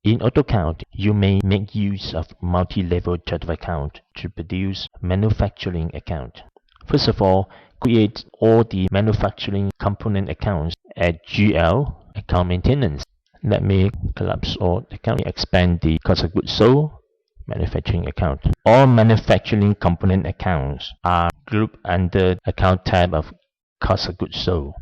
In AutoCount, you may make use of multi-level chart of account to produce manufacturing account. First of all, create all the manufacturing component accounts at GL, account maintenance. Let me collapse all account, expand the cost of goods sold, manufacturing account. All manufacturing component accounts are grouped under account tab of cost of goods sold.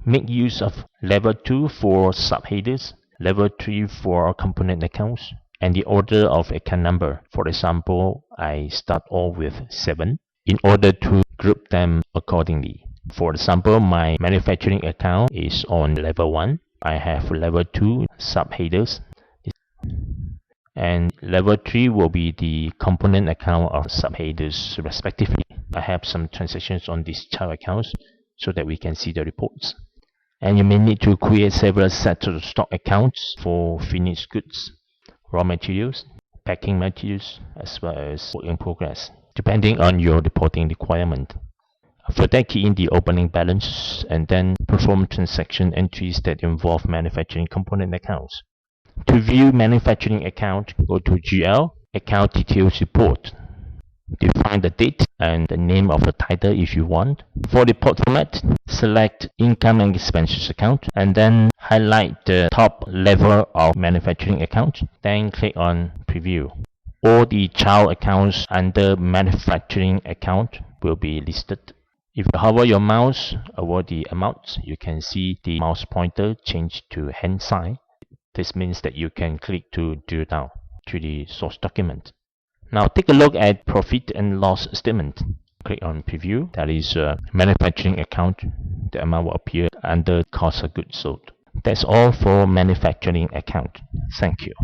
Make use of level 2 for subheaders, level 3 for component accounts, and the order of account number. For example, I start off with 7 in order to group them accordingly. For example, my manufacturing account is on level 1. I have level 2 subheaders, and level 3 will be the component account of subheaders respectively. I have some transactions on these child accounts so that we can see the reports. And you may need to create several sets of stock accounts for finished goods, raw materials, packing materials, as well as work in progress, depending on your reporting requirement. For that, key in the opening balance and then perform transaction entries that involve manufacturing component accounts. To view manufacturing account, go to GL, Account Details Report. Define the date and the name of the title if you want. For report format, select Income and Expenses account and then highlight the top level of manufacturing account. Then click on Preview. All the child accounts under manufacturing account will be listed. If you hover your mouse over the amounts, you can see the mouse pointer change to hand sign. This means that you can click to drill down to the source document. Now take a look at profit and loss statement. Click on Preview. That is manufacturing account. The amount will appear under cost of goods sold. That's all for manufacturing account. Thank you.